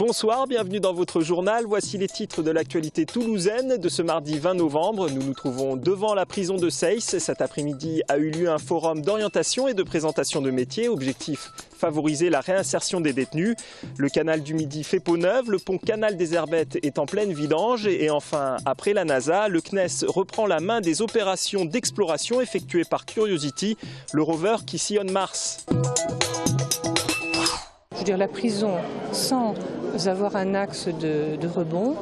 Bonsoir, bienvenue dans votre journal. Voici les titres de l'actualité toulousaine de ce mardi 20 novembre. Nous nous trouvons devant la prison de Seyss. Cet après-midi a eu lieu un forum d'orientation et de présentation de métiers. Objectif, favoriser la réinsertion des détenus. Le canal du Midi fait peau neuve. Le pont Canal des Herbettes est en pleine vidange. Et enfin, après la NASA, le CNES reprend la main des opérations d'exploration effectuées par Curiosity, le rover qui sillonne Mars. Je veux dire, la prison sans avoir un axe de rebond,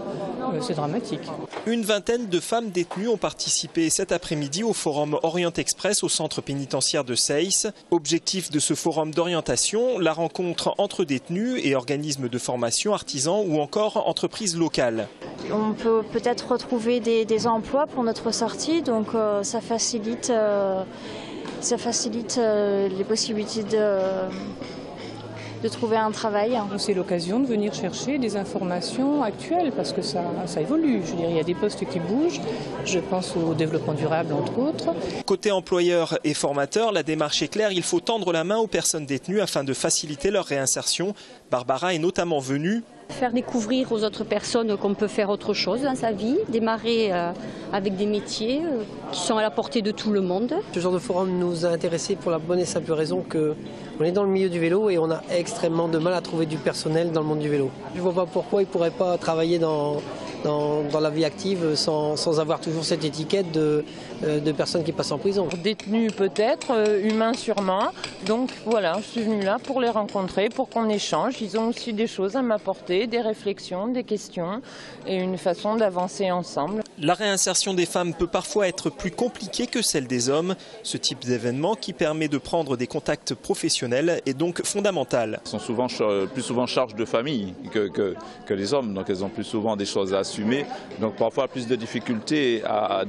c'est dramatique. Une vingtaine de femmes détenues ont participé cet après-midi au forum Orient Express au centre pénitentiaire de Seyss. Objectif de ce forum d'orientation, la rencontre entre détenus et organismes de formation, artisans ou encore entreprises locales. On peut peut-être retrouver des emplois pour notre sortie, donc ça facilite les possibilités de trouver un travail. C'est l'occasion de venir chercher des informations actuelles parce que ça évolue. Je veux dire, il y a des postes qui bougent. Je pense au développement durable, entre autres. Côté employeur et formateur, la démarche est claire. Il faut tendre la main aux personnes détenues afin de faciliter leur réinsertion. Barbara est notamment venue. Faire découvrir aux autres personnes qu'on peut faire autre chose dans sa vie, démarrer avec des métiers qui sont à la portée de tout le monde. Ce genre de forum nous a intéressés pour la bonne et simple raison qu'on est dans le milieu du vélo et on a extrêmement de mal à trouver du personnel dans le monde du vélo. Je ne vois pas pourquoi ils ne pourraient pas travailler dans la vie active sans avoir toujours cette étiquette de personnes qui passent en prison. Détenus peut-être, humains sûrement. Donc voilà, je suis venue là pour les rencontrer, pour qu'on échange. Ils ont aussi des choses à m'apporter, des réflexions, des questions et une façon d'avancer ensemble. La réinsertion des femmes peut parfois être plus compliquée que celle des hommes. Ce type d'événement qui permet de prendre des contacts professionnels est donc fondamental. Elles sont plus souvent charge de famille que les hommes, donc elles ont plus souvent des choses à assumer. Donc parfois plus de difficultés à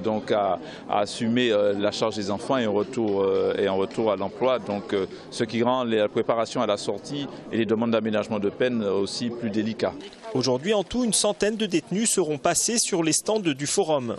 assumer la charge des enfants et en retour à l'emploi. Donc ce qui rend la préparation à la sortie et les demandes d'aménagement de peine aussi plus délicats. Aujourd'hui, en tout, une centaine de détenus seront passés sur les stands du forum.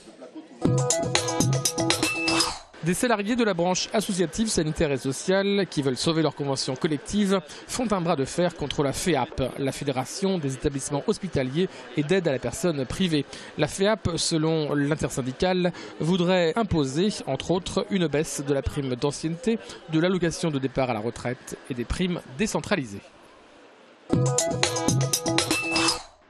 Des salariés de la branche associative, sanitaire et sociale qui veulent sauver leur convention collective font un bras de fer contre la FEAP, la Fédération des établissements hospitaliers et d'aide à la personne privée. La FEAP, selon l'intersyndicale, voudrait imposer, entre autres, une baisse de la prime d'ancienneté, de l'allocation de départ à la retraite et des primes décentralisées.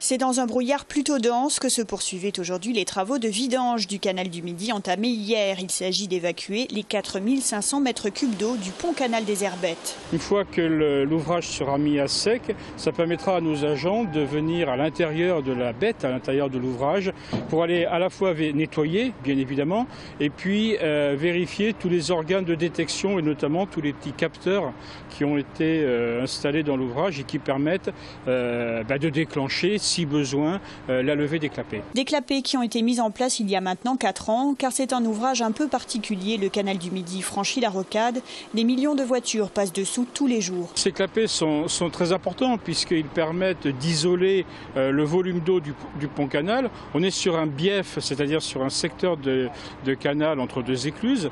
C'est dans un brouillard plutôt dense que se poursuivaient aujourd'hui les travaux de vidange du canal du Midi entamés hier. Il s'agit d'évacuer les 4500 mètres cubes d'eau du pont Canal des Herbettes. Une fois que l'ouvrage sera mis à sec, ça permettra à nos agents de venir à l'intérieur de la bête, à l'intérieur de l'ouvrage, pour aller à la fois nettoyer, bien évidemment, et puis vérifier tous les organes de détection et notamment tous les petits capteurs qui ont été installés dans l'ouvrage et qui permettent de déclencher, si besoin, la levée des clapets. Des clapets qui ont été mis en place il y a maintenant 4 ans, car c'est un ouvrage un peu particulier. Le canal du Midi franchit la rocade. Des millions de voitures passent dessous tous les jours. Ces clapets sont très importants puisqu'ils permettent d'isoler le volume d'eau du pont canal. On est sur un bief, c'est-à-dire sur un secteur de canal entre deux écluses,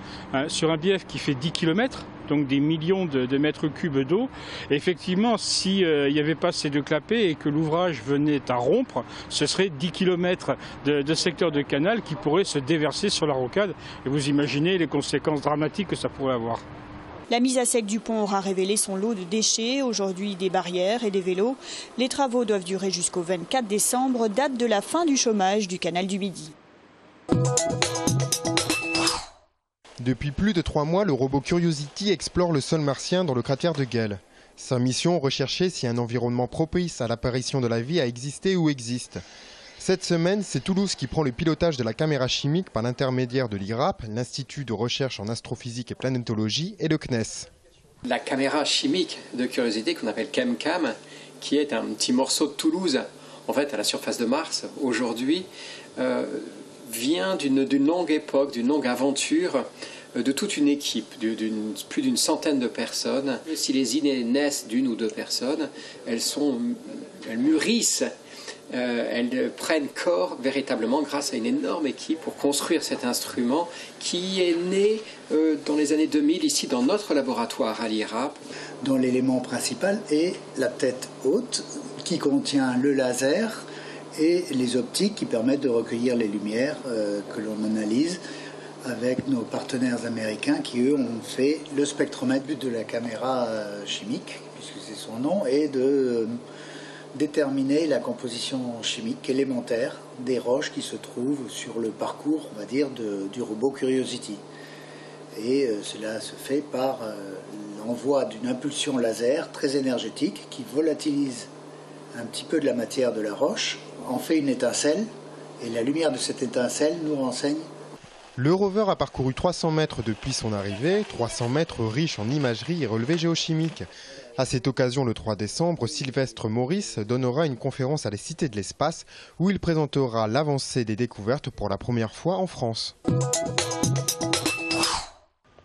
sur un bief qui fait 10 km. Donc des millions de mètres cubes d'eau. Effectivement, s'il n'y avait pas ces deux clapets et que l'ouvrage venait à rompre, ce serait 10 km de secteur de canal qui pourraient se déverser sur la rocade. Et vous imaginez les conséquences dramatiques que ça pourrait avoir. La mise à sec du pont aura révélé son lot de déchets, aujourd'hui des barrières et des vélos. Les travaux doivent durer jusqu'au 24 décembre, date de la fin du chômage du canal du Midi. Depuis plus de 3 mois, le robot Curiosity explore le sol martien dans le cratère de Gale. Sa mission, rechercher si un environnement propice à l'apparition de la vie a existé ou existe. Cette semaine, c'est Toulouse qui prend le pilotage de la caméra chimique par l'intermédiaire de l'IRAP, l'Institut de recherche en astrophysique et planétologie, et le CNES. La caméra chimique de Curiosity, qu'on appelle ChemCam, qui est un petit morceau de Toulouse, en fait à la surface de Mars, aujourd'hui, vient d'une longue époque, d'une longue aventure de toute une équipe, plus d'une centaine de personnes. Si les idées naissent d'une ou deux personnes, elles mûrissent elles prennent corps véritablement grâce à une énorme équipe pour construire cet instrument qui est né dans les années 2000 ici dans notre laboratoire à l'IRAP. Dont l'élément principal est la tête haute qui contient le laser et les optiques qui permettent de recueillir les lumières que l'on analyse avec nos partenaires américains qui, eux, ont fait le spectromètre. Le but de la caméra chimique, puisque c'est son nom, est de déterminer la composition chimique élémentaire des roches qui se trouvent sur le parcours, on va dire, du robot Curiosity. Et cela se fait par l'envoi d'une impulsion laser très énergétique qui volatilise un petit peu de la matière de la roche, en fait une étincelle, et la lumière de cette étincelle nous renseigne. Le rover a parcouru 300 mètres depuis son arrivée, 300 mètres riches en imagerie et relevés géochimiques. À cette occasion, le 3 décembre, Sylvestre Maurice donnera une conférence à la Cité de l'Espace où il présentera l'avancée des découvertes pour la première fois en France.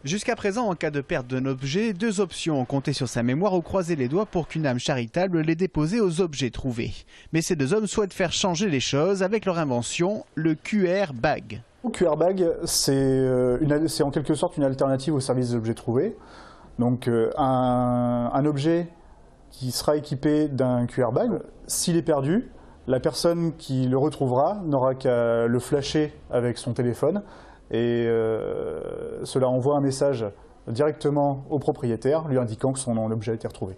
Jusqu'à présent, en cas de perte d'un objet, 2 options: compter sur sa mémoire ou croiser les doigts pour qu'une âme charitable les dépose aux objets trouvés. Mais ces 2 hommes souhaitent faire changer les choses avec leur invention, le QR Bag. Le QR Bag, c'est en quelque sorte une alternative au service des objets trouvés. Donc un objet qui sera équipé d'un QR Bag, s'il est perdu, la personne qui le retrouvera n'aura qu'à le flasher avec son téléphone et cela envoie un message directement au propriétaire lui indiquant que son objet a été retrouvé.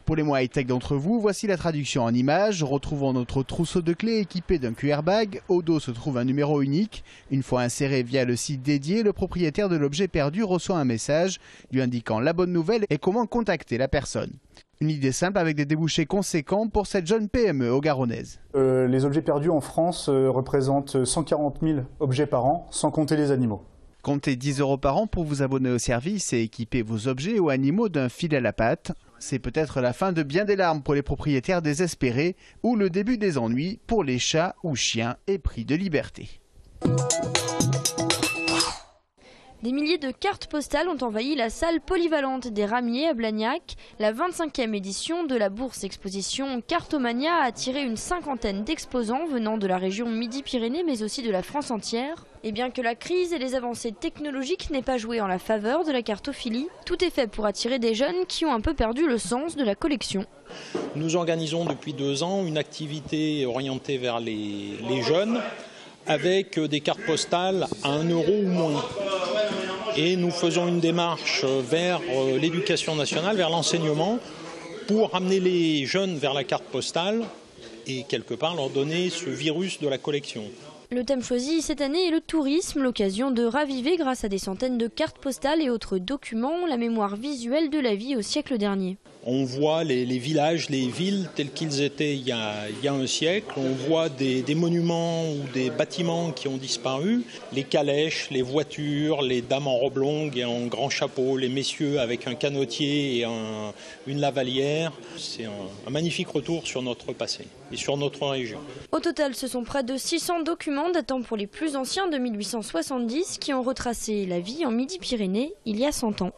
Pour les moins high-tech d'entre vous, voici la traduction en images. Retrouvons notre trousseau de clés équipé d'un QR Bag. Au dos se trouve un numéro unique. Une fois inséré via le site dédié, le propriétaire de l'objet perdu reçoit un message lui indiquant la bonne nouvelle et comment contacter la personne. Une idée simple avec des débouchés conséquents pour cette jeune PME haut-garonnaise. Les objets perdus en France représentent 140 000 objets par an, sans compter les animaux. Comptez 10 € par an pour vous abonner au service et équiper vos objets ou animaux d'un fil à la patte. C'est peut-être la fin de bien des larmes pour les propriétaires désespérés ou le début des ennuis pour les chats ou chiens épris de liberté. Des milliers de cartes postales ont envahi la salle polyvalente des Ramiers à Blagnac. La 25e édition de la bourse exposition Cartomania a attiré une 50aine d'exposants venant de la région Midi-Pyrénées mais aussi de la France entière. Et bien que la crise et les avancées technologiques n'aient pas joué en la faveur de la cartophilie, tout est fait pour attirer des jeunes qui ont un peu perdu le sens de la collection. Nous organisons depuis 2 ans une activité orientée vers les jeunes avec des cartes postales à 1 € ou moins. Et nous faisons une démarche vers l'éducation nationale, vers l'enseignement, pour amener les jeunes vers la carte postale et quelque part leur donner ce virus de la collection. Le thème choisi cette année est le tourisme, l'occasion de raviver grâce à des centaines de cartes postales et autres documents la mémoire visuelle de la vie au siècle dernier. On voit les villages, les villes tels qu'ils étaient il y a un siècle. On voit des monuments ou des bâtiments qui ont disparu. Les calèches, les voitures, les dames en robe longue et en grand chapeau, les messieurs avec un canotier et une lavalière. C'est un magnifique retour sur notre passé et sur notre région. Au total, ce sont près de 600 documents datant pour les plus anciens de 1870 qui ont retracé la vie en Midi-Pyrénées il y a 100 ans.